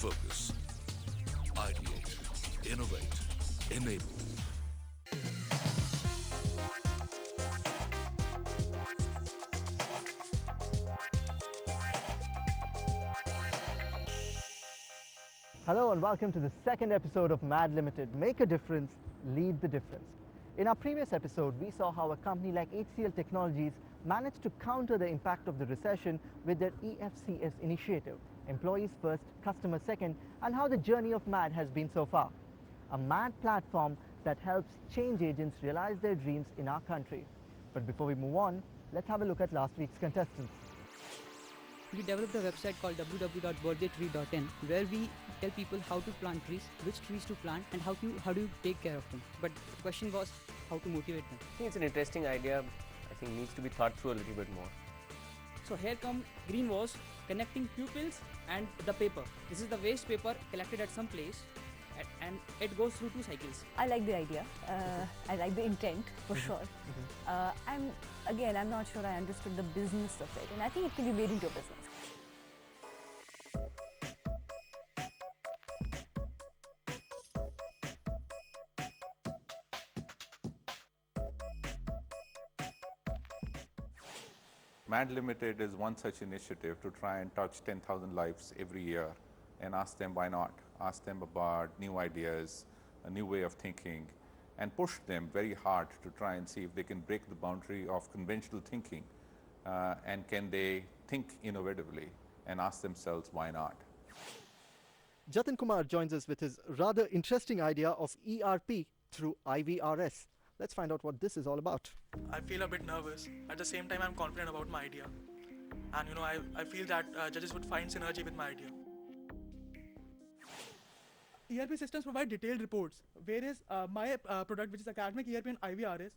focus. Ideate, innovate, enable. Hello and welcome to the second episode of MAD Limited, Make a Difference, Lead the Difference. In our previous episode, we saw how a company like HCL Technologies managed to counter the impact of the recession with their EFCS initiative, Employees First, Customer Second, and how the journey of MAD has been so far. A MAD platform that helps change agents realize their dreams in our country. But before we move on, let's have a look at last week's contestants. We developed a website called www.birthdaytree.in where we tell people how to plant trees, which trees to plant, and how do you take care of them. But the question was how to motivate them. I think it's an interesting idea. I think needs to be thought through a little bit more. So here come green was connecting pupils and the paper. This is the waste paper collected at some place and it goes through two cycles. I like the idea. I like the intent for sure. I'm not sure I understood the business of it, and I think it can be made into a business. MAD Limited is one such initiative to try and touch 10,000 lives every year and ask them why not. Ask them about new ideas, a new way of thinking, and push them very hard to try and see if they can break the boundary of conventional thinking and can they think innovatively and ask themselves why not. Jatin Kumar joins us with his rather interesting idea of ERP through IVRS. Let's find out what this is all about. I feel a bit nervous. At the same time, I'm confident about my idea. And I feel that judges would find synergy with my idea. ERP systems provide detailed reports, whereas my product, which is academic ERP and IVRS,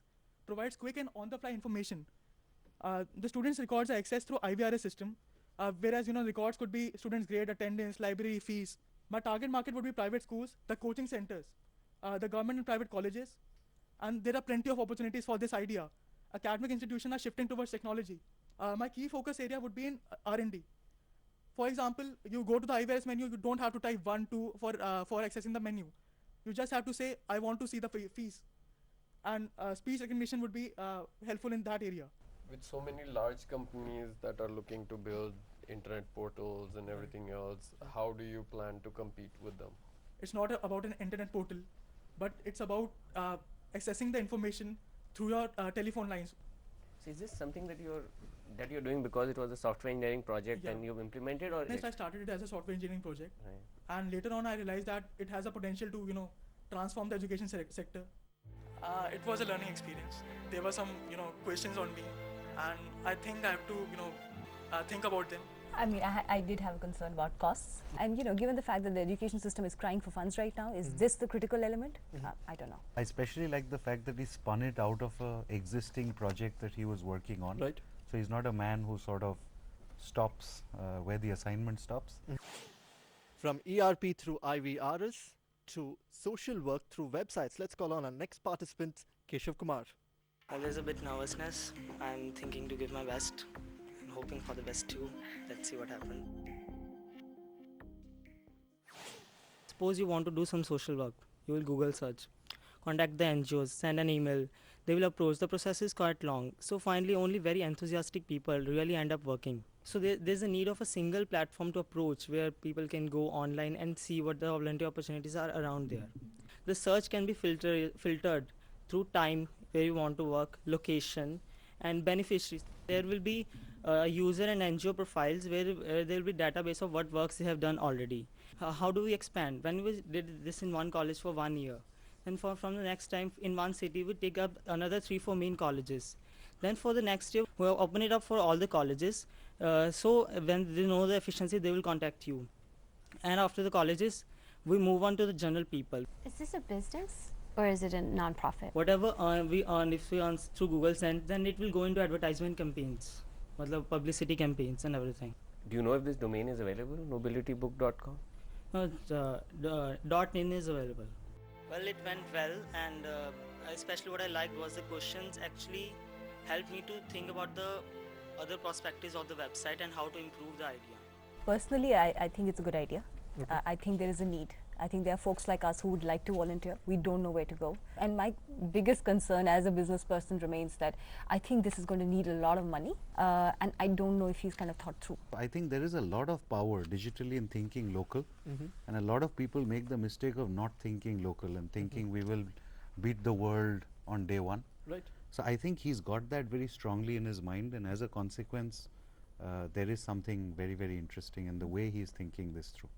provides quick and on-the-fly information. The students' records are accessed through IVRS system, whereas records could be students' grade, attendance, library fees. My target market would be private schools, the coaching centers, the government and private colleges, and there are plenty of opportunities for this idea. Academic institutions are shifting towards technology. My key focus area would be in R&D. For example, you go to the IVRS menu, you don't have to type 1, 2 for accessing the menu. You just have to say, I want to see the fees. And speech recognition would be helpful in that area. With so many large companies that are looking to build internet portals and everything else, how do you plan to compete with them? It's not about an internet portal, but it's about accessing the information through your telephone lines. So is this something that you're doing because it was a software engineering project and you've implemented, or? Yes, I started it as a software engineering project, right. And later on I realized that it has a potential to transform the education sector. It was a learning experience. There were some questions on me, and I think I have to think about them. I mean, I did have a concern about costs, and given the fact that the education system is crying for funds right now, is this the critical element? I don't know. I especially like the fact that he spun it out of a existing project that he was working on. Right. So he's not a man who sort of stops where the assignment stops. From ERP through IVRS to social work through websites, let's call on our next participant, Keshav Kumar. There's a bit nervousness. I'm thinking to give my best. I'm hoping for the best too. Let's see what happens. Suppose you want to do some social work. You will Google search. Contact the NGOs, send an email. They will approach. The process is quite long. So finally, only very enthusiastic people really end up working. So there's a need of a single platform to approach where people can go online and see what the volunteer opportunities are around there. The search can be filtered through time, where you want to work, location, and beneficiaries. There will be user and NGO profiles where there will be database of what works they have done already. How do we expand? When we did this in one college for 1 year, then from the next time in one city we take up another 3-4 main colleges. Then for the next year we'll open it up for all the colleges. So when they know the efficiency, they will contact you. And after the colleges, we move on to the general people. Is this a business or is it a non-profit? Whatever we earn, if we earn through Google Send, then it will go into advertisement campaigns, publicity campaigns and everything. Do you know if this domain is available? Nobilitybook.com? The .in is available. Well, it went well, and especially what I liked was the questions actually helped me to think about the other perspectives of the website and how to improve the idea. Personally, I think it's a good idea. I think there is a need. I think there are folks like us who would like to volunteer. We don't know where to go. And my biggest concern as a business person remains that I think this is going to need a lot of money, and I don't know if he's kind of thought through. I think there is a lot of power digitally in thinking local, and a lot of people make the mistake of not thinking local and thinking we will beat the world on day one. Right. So I think he's got that very strongly in his mind, and as a consequence, there is something very, very interesting in the way he's thinking this through.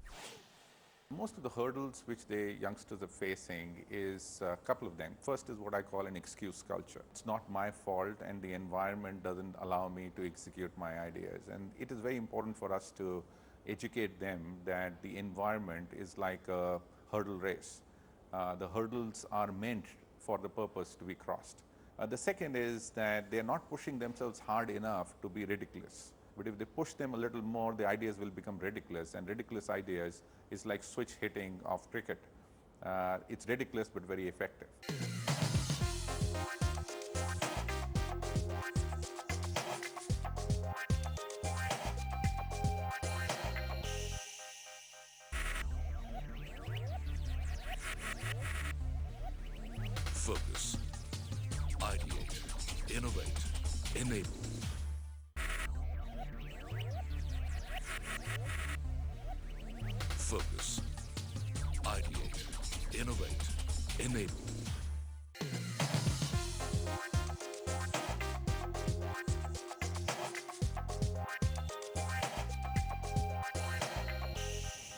Most of the hurdles which the youngsters are facing is a couple of them. First is what I call an excuse culture. It's not my fault and the environment doesn't allow me to execute my ideas. And it is very important for us to educate them that the environment is like a hurdle race. The hurdles are meant for the purpose to be crossed. The second is that they are not pushing themselves hard enough to be ridiculous. But if they push them a little more, the ideas will become ridiculous, and ridiculous ideas is like switch hitting of cricket. It's ridiculous but very effective. Focus, ideate, innovate, enable. Focus, ideate, innovate, enable.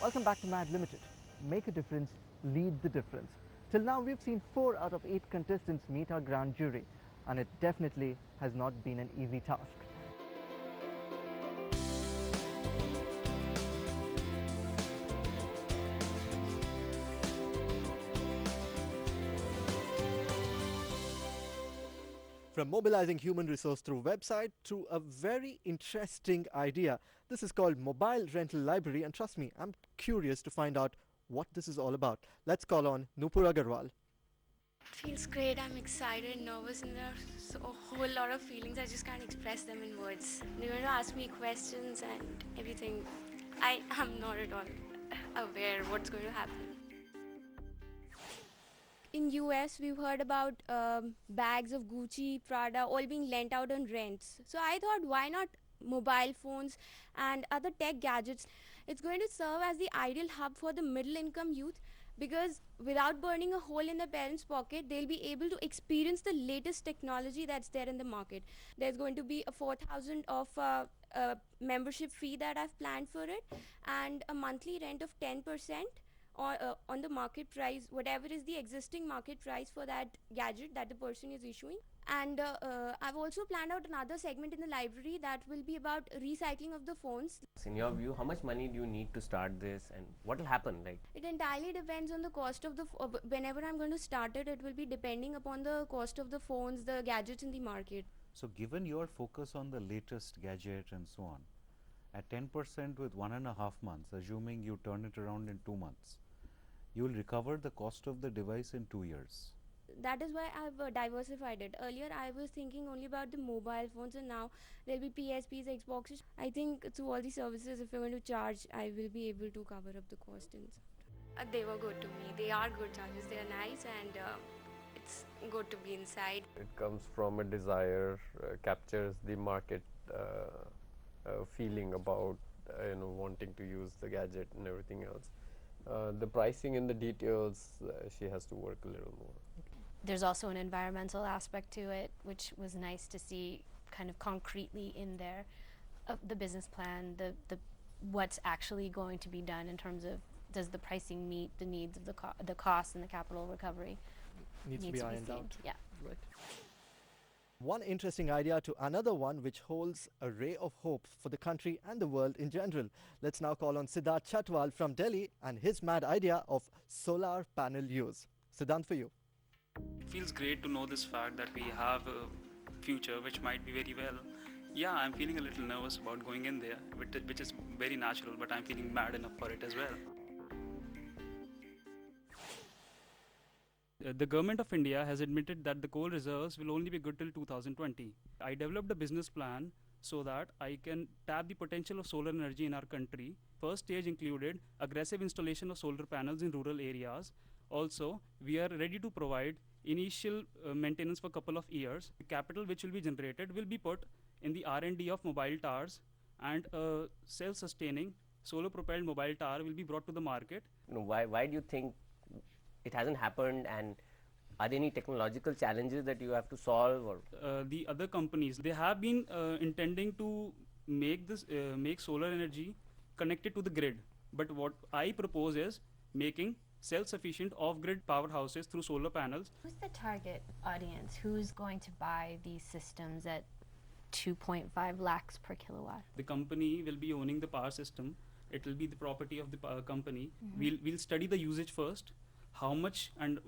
Welcome back to MAD Limited. Make a difference, lead the difference. Till now, we've seen 4 out of 8 contestants meet our grand jury, and it definitely has not been an easy task. From mobilizing human resource through website to a very interesting idea. This is called Mobile Rental Library, and trust me, I'm curious to find out what this is all about. Let's call on Nupur Agarwal. Feels great. I'm excited, nervous, and there are a whole lot of feelings. I just can't express them in words. They're going to ask me questions and everything. I am not at all aware what's going to happen. In US, we've heard about bags of Gucci, Prada, all being lent out on rents. So I thought, why not mobile phones and other tech gadgets? It's going to serve as the ideal hub for the middle income youth, because without burning a hole in their parents' pocket, they'll be able to experience the latest technology that's there in the market. There's going to be a 4,000 of membership fee that I've planned for it, and a monthly rent of 10% on the market price, whatever is the existing market price for that gadget that the person is issuing. And I've also planned out another segment in the library that will be about recycling of the phones. In your view, how much money do you need to start this, and what will happen? Like, it entirely depends on the cost of the whenever I'm going to start it, it will be depending upon the cost of the phones, the gadgets in the market. So given your focus on the latest gadget and so on, at 10% with 1.5 months, assuming you turn it around in 2 months, you will recover the cost of the device in 2 years. That is why I've diversified it. Earlier I was thinking only about the mobile phones, and now there'll be PSPs, Xboxes. I think through all the services, if you're going to charge, I will be able to cover up the cost. And they were good to me. They are good charges. They are nice, and it's good to be inside. It comes from a desire, captures the market feeling about wanting to use the gadget and everything else. The pricing and the details, she has to work a little more. There's also an environmental aspect to it, which was nice to see kind of concretely in there. The business plan, the what's actually going to be done in terms of, does the pricing meet the needs of the cost and the capital recovery? Needs to be ironed out. Yeah. Right. One interesting idea to another one which holds a ray of hope for the country and the world in general. Let's now call on Siddharth Chatwal from Delhi and his mad idea of solar panel use. Siddharth, for you. It feels great to know this fact that we have a future which might be very well. Yeah, I'm feeling a little nervous about going in there, which is very natural, but I'm feeling mad enough for it as well. The government of India has admitted that the coal reserves will only be good till 2020. I developed a business plan so that I can tap the potential of solar energy in our country. First stage included aggressive installation of solar panels in rural areas. Also, we are ready to provide initial maintenance for a couple of years. The capital which will be generated will be put in the R&D of mobile towers, and a self-sustaining solar-propelled mobile tower will be brought to the market. Why do you think it hasn't happened, and are there any technological challenges that you have to solve? Or the other companies, they have been intending to make solar energy connected to the grid. But what I propose is making self-sufficient off-grid powerhouses through solar panels. Who's the target audience? Who's going to buy these systems at 2.5 lakhs per kilowatt? The company will be owning the power system. It will be the property of the company. We'll study the usage first, how much and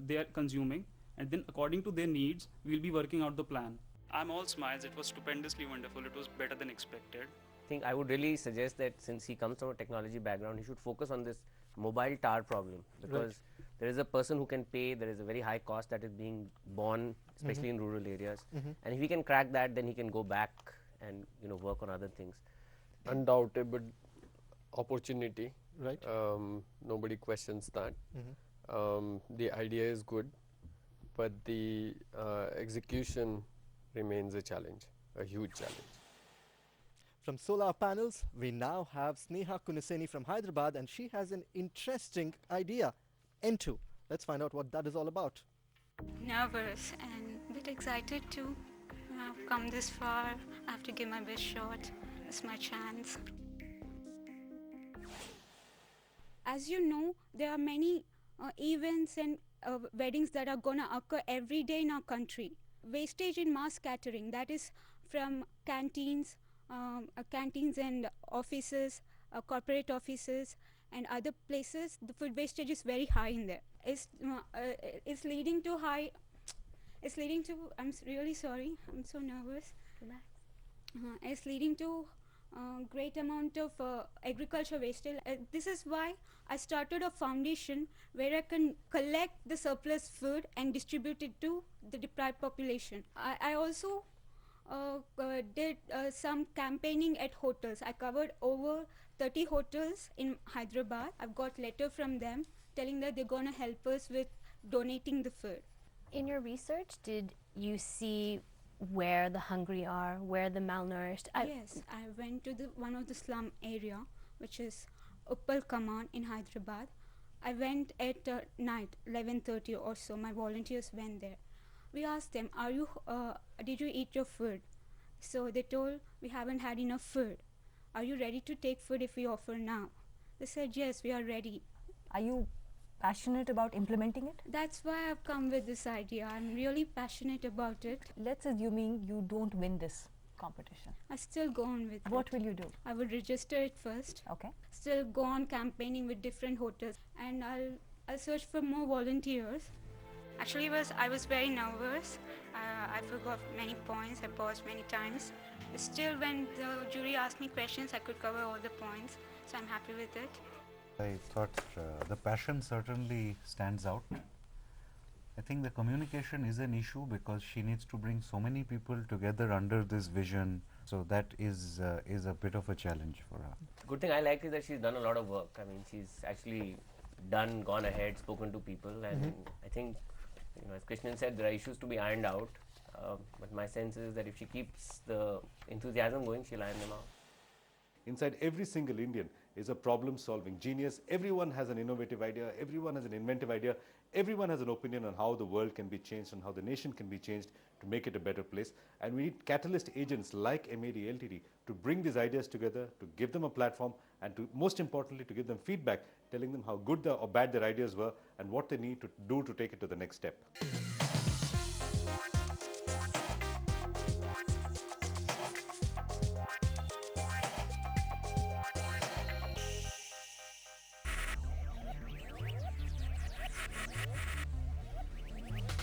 they are consuming, and then according to their needs, we'll be working out the plan. I'm all smiles. It was stupendously wonderful. It was better than expected. I think I would really suggest that since he comes from a technology background, he should focus on this mobile tower problem, because there is a person who can pay. There is a very high cost that is being borne, especially in rural areas. And if he can crack that, then he can go back and work on other things. Undoubtable opportunity. Right. Nobody questions that. The idea is good, but the execution remains a challenge, a huge challenge. From solar panels, we now have Sneha Kuniseni from Hyderabad, and she has an interesting idea, N2. Let's find out what that is all about. Nervous and a bit excited to have come this far. I have to give my best shot. It's my chance. As you know, there are many events and weddings that are going to occur every day in our country. Wastage in mass catering, that is from canteens and offices, corporate offices and other places, the food wastage is very high in there. It's leading to I'm really sorry, I'm so nervous. Relax. It's leading to great amount of agriculture wastage. This is why I started a foundation where I can collect the surplus food and distribute it to the deprived population. I also did some campaigning at hotels. I covered over 30 hotels in Hyderabad. I've got letter from them telling that they're going to help us with donating the food. In your research, did you see where the hungry are, where the malnourished? Yes, I went to one of the slum area, which is Uppal Kaman in Hyderabad. I went at night, 11:30 or so. My volunteers went there. We asked them, did you eat your food? So they told, we haven't had enough food. Are you ready to take food if we offer now? They said, yes, we are ready. Are you passionate about implementing it? That's why I've come with this idea. I'm really passionate about it. Let's assuming you don't win this competition. I still go on with it. What will you do? I will register it first. Okay. Still go on campaigning with different hotels, and I'll search for more volunteers. Actually, I was very nervous. I forgot many points. I paused many times. But still, when the jury asked me questions, I could cover all the points. So I'm happy with it. I thought the passion certainly stands out. I think the communication is an issue because she needs to bring so many people together under this vision. So that is a bit of a challenge for her. Good thing I like is that she's done a lot of work. I mean, she's actually gone ahead, spoken to people, and I think, as Krishnan said, there are issues to be ironed out. But my sense is that if she keeps the enthusiasm going, she'll iron them out. Inside every single Indian is a problem-solving genius. Everyone has an innovative idea. Everyone has an inventive idea. Everyone has an opinion on how the world can be changed and how the nation can be changed to make it a better place. And we need catalyst agents like MAD LTD to bring these ideas together, to give them a platform, and to, most importantly, to give them feedback, telling them how good or bad their ideas were and what they need to do to take it to the next step.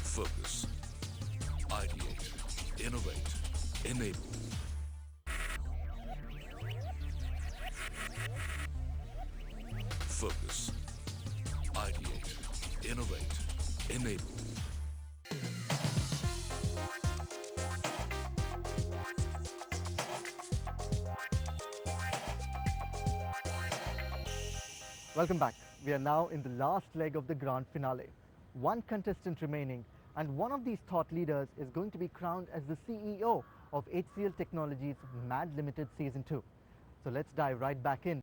Focus, ideate, innovate, enable. Focus, ideate, innovate, enable. Welcome back. We are now in the last leg of the grand finale. One contestant remaining, and one of these thought leaders is going to be crowned as the CEO of HCL Technologies MAD Limited Season 2. So let's dive right back in.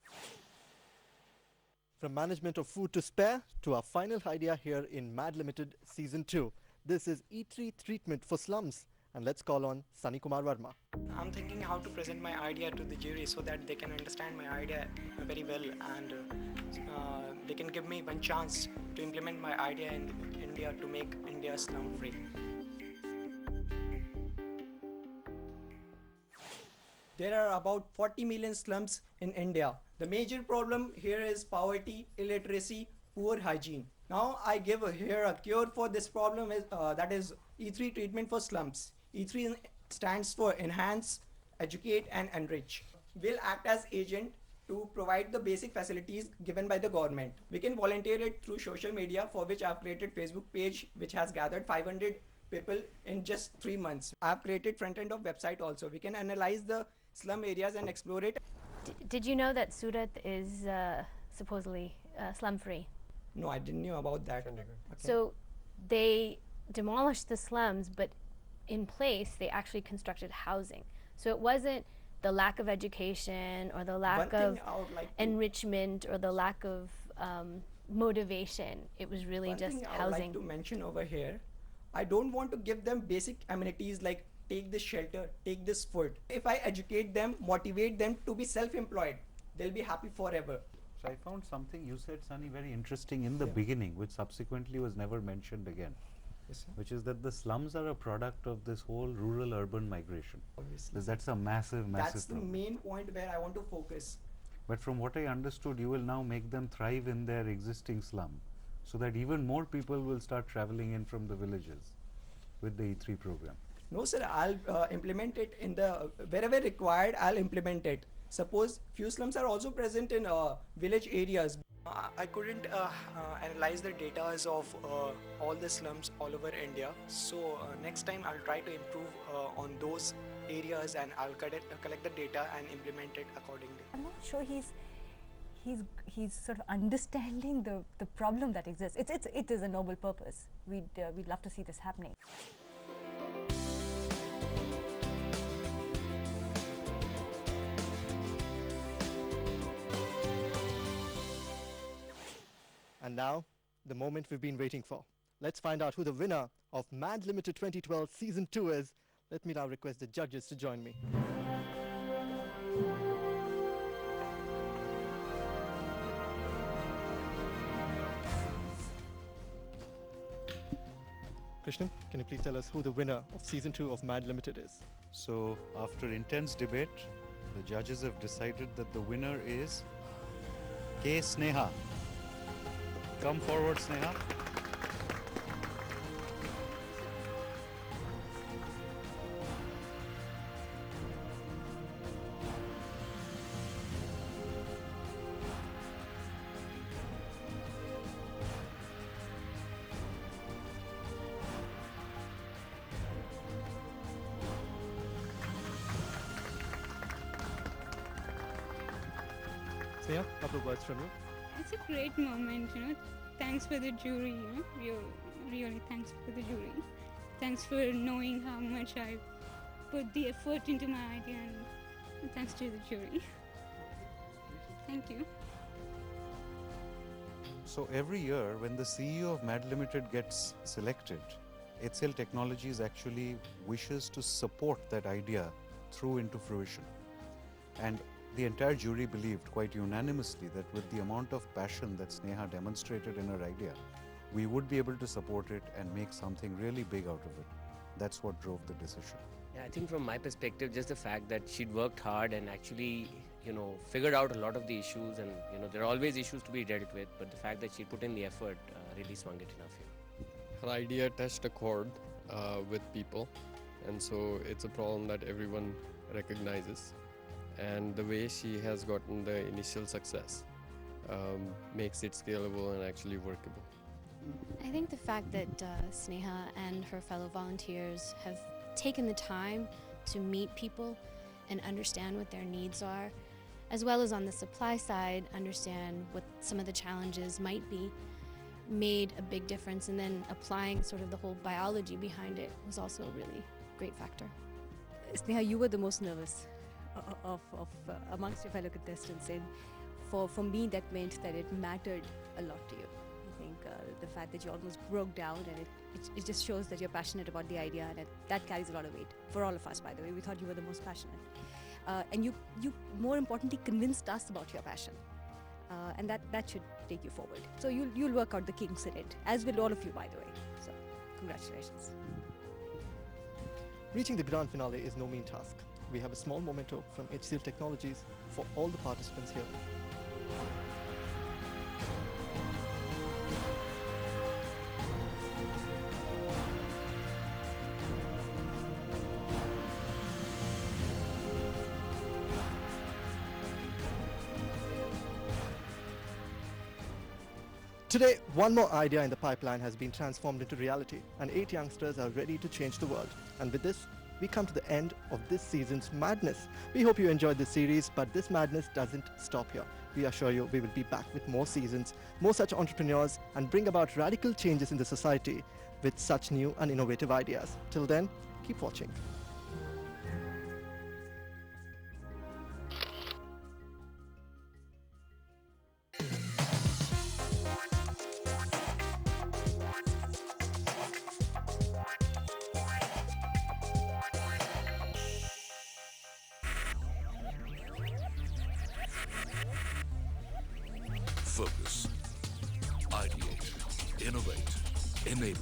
From management of food to spare to our final idea here in MAD Limited Season 2. This is E3 treatment for slums, and let's call on Sunny Kumar Verma. I'm thinking how to present my idea to the jury so that they can understand my idea very well, and they can give me one chance to implement my idea in India to make India slum free. There are about 40 million slums in India. The major problem here is poverty, illiteracy, poor hygiene. Now I give here a cure for this problem, that is E3 treatment for slums. E3 stands for enhance, educate and enrich. We'll act as agent to provide the basic facilities given by the government. We can volunteer it through social media, for which I've created Facebook page which has gathered 500 people in just 3 months. I've created front end of website also. We can analyze the slum areas and explore it. Did you know that Surat is supposedly slum free? No, I didn't know about that. Okay. So they demolished the slums, but in place they actually constructed housing. So it wasn't the lack of education or the lack of enrichment or the lack of motivation. It was really just housing. I would like to mention over here, I don't want to give them basic amenities like take this shelter, take this food. If I educate them, motivate them to be self-employed, they'll be happy forever. So I found something you said, Sunny, very interesting in the beginning, which subsequently was never mentioned again. Yes, sir. Which is that the slums are a product of this whole rural-urban migration. Obviously. That's a massive That's the problem. main point where I want to focus. But from what I understood, you will now make them thrive in their existing slum, so that even more people will start traveling in from the villages with the E3 program. No sir, I'll implement it in the wherever required. I'll implement it. Suppose few slums are also present in village areas. I couldn't analyze the data of all the slums all over India. So next time I'll try to improve on those areas, and I'll collect the data and implement it accordingly. I'm not sure he's sort of understanding the problem that exists. It is a noble purpose. We'd love to see this happening. And now, the moment we've been waiting for. Let's find out who the winner of MAD Limited 2012 Season 2 is. Let me now request the judges to join me. Krishnan, can you please tell us who the winner of Season 2 of MAD Limited is? So after intense debate, the judges have decided that the winner is K. Sneha. Come forward, Sneha. Sneha, a couple of words from you. It's a great moment, you know. Thanks for the jury, you know. Really thanks for the jury. Thanks for knowing how much I put the effort into my idea, and thanks to the jury. Thank you. So every year when the CEO of MAD Limited gets selected, HCL Technologies actually wishes to support that idea through into fruition. And the entire jury believed quite unanimously that with the amount of passion that Sneha demonstrated in her idea, we would be able to support it and make something really big out of it. That's what drove the decision. Yeah, I think from my perspective, just the fact that she'd worked hard and actually, figured out a lot of the issues, and, there are always issues to be dealt with, but the fact that she put in the effort really swung it in our favor. Her idea touched a chord with people, and so it's a problem that everyone recognizes. And the way she has gotten the initial success makes it scalable and actually workable. I think the fact that Sneha and her fellow volunteers have taken the time to meet people and understand what their needs are as well as on the supply side, understand what some of the challenges might be, made a big difference. And then applying sort of the whole biology behind it was also a really great factor. Sneha, you were the most nervous of amongst your fellow contestants, and for me that meant that it mattered a lot to you. I think the fact that you almost broke down, and it just shows that you're passionate about the idea, and that carries a lot of weight for all of us. By the way, we thought you were the most passionate, and you more importantly convinced us about your passion, and that should take you forward. So you'll work out the kinks in it, as will all of you, by the way. So congratulations. Reaching the grand finale is no mean task. We have a small memento from HCL Technologies for all the participants here. Today, one more idea in the pipeline has been transformed into reality, and 8 youngsters are ready to change the world. And with this, we come to the end of this season's madness. We hope you enjoyed this series, but this madness doesn't stop here. We assure you we will be back with more seasons, more such entrepreneurs, and bring about radical changes in the society with such new and innovative ideas. Till then, keep watching. Focus. Ideate. Innovate. Enable.